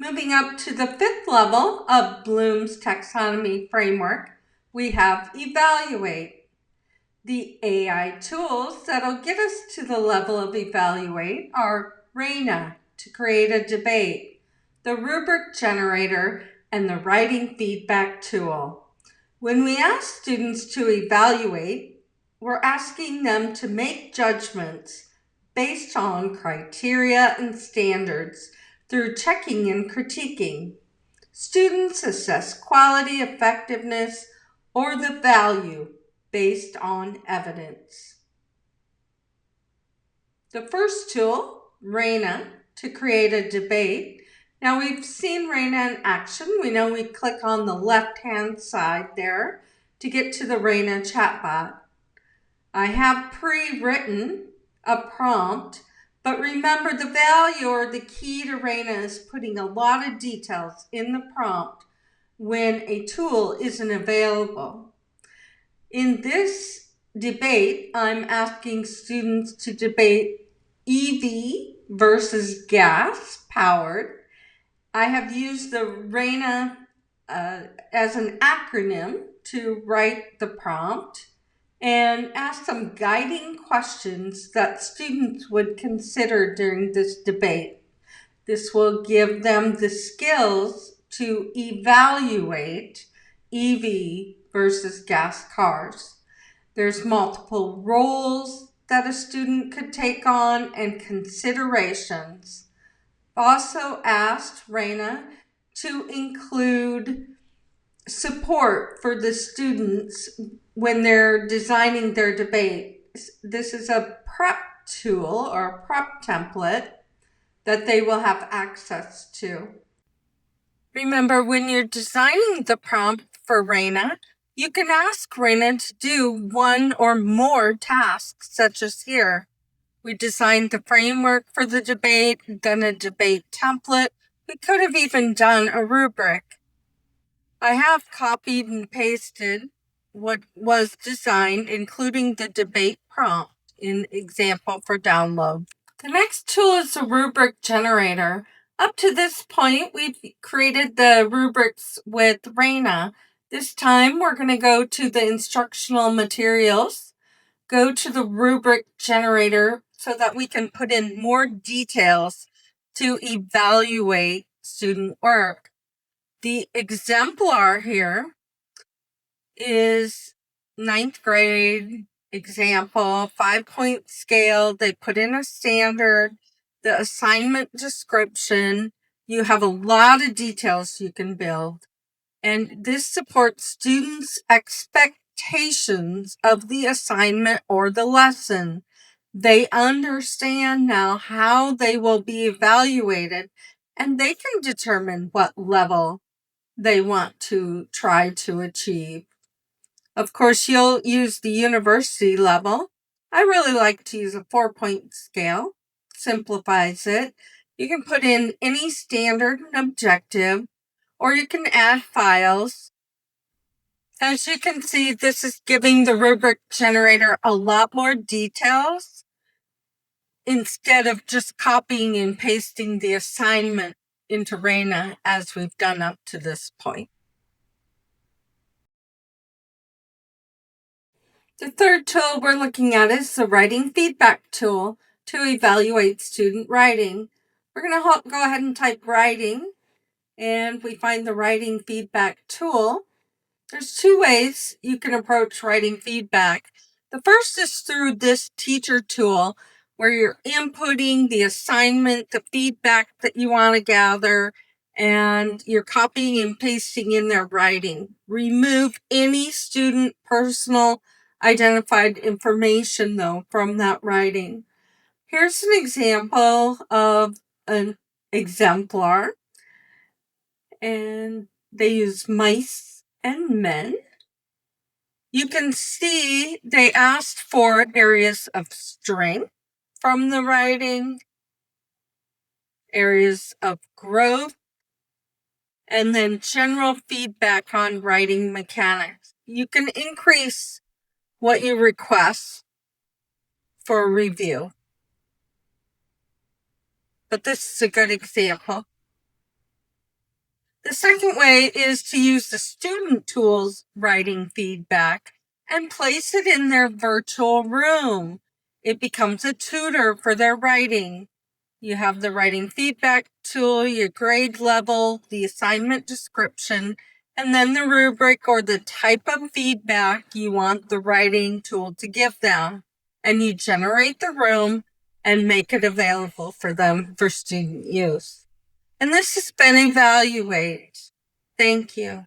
Moving up to the fifth level of Bloom's Taxonomy Framework, we have evaluate. The AI tools that'll get us to the level of evaluate are RAINA, to create a debate, the Rubric Generator, and the Writing Feedback tool. When we ask students to evaluate, we're asking them to make judgments based on criteria and standards through checking and critiquing. Students assess quality, effectiveness, or the value based on evidence. The first tool, RAINA, to create a debate. Now we've seen RAINA in action. We know we click on the left-hand side there to get to the RAINA chatbot. I have pre-written a prompt, but remember the value or the key to RAINA is putting a lot of details in the prompt when a tool isn't available. In this debate, I'm asking students to debate EV versus gas powered. I have used the RAINA as an acronym to write the prompt and ask some guiding questions that students would consider during this debate. This will give them the skills to evaluate EV versus gas cars. There's multiple roles that a student could take on and considerations. Also asked RAINA to include support for the students when they're designing their debate. This is a prep tool or a prep template that they will have access to. Remember, when you're designing the prompt for RAINA, you can ask RAINA to do one or more tasks, such as here. We designed the framework for the debate, then a debate template. We could have even done a rubric. I have copied and pasted what was designed, including the debate prompt in example for download. The next tool is the Rubric Generator. Up to this point, we've created the rubrics with RAINA. This time, we're going to go to the instructional materials, go to the Rubric Generator so that we can put in more details to evaluate student work. The exemplar here is 9th grade example, 5-point scale. They put in a standard, the assignment description. You have a lot of details you can build. And this supports students' expectations of the assignment or the lesson. They understand now how they will be evaluated, and they can determine what level they want to try to achieve. Of course, you'll use the university level. I really like to use a 4-point scale. Simplifies it. You can put in any standard and objective, or you can add files. As you can see, this is giving the Rubric Generator a lot more details instead of just copying and pasting the assignment into RAINA as we've done up to this point. The third tool we're looking at is the Writing Feedback tool to evaluate student writing. We're going to go ahead and type writing, and we find the Writing Feedback tool. There's 2 ways you can approach writing feedback. The first is through this teacher tool, where you're inputting the assignment, the feedback that you want to gather, and you're copying and pasting in their writing. Remove any student personal identified information, though, from that writing. Here's an example of an exemplar, and they use mice and men. You can see they asked for areas of strength from the writing, areas of growth, and then general feedback on writing mechanics. You can increase what you request for review, but this is a good example. The second way is to use the student tool's writing feedback and place it in their virtual room. It becomes a tutor for their writing. You have the writing feedback tool, your grade level, the assignment description, and then the rubric or the type of feedback you want the writing tool to give them. And you generate the room and make it available for them for student use. And this has been Evaluate. Thank you.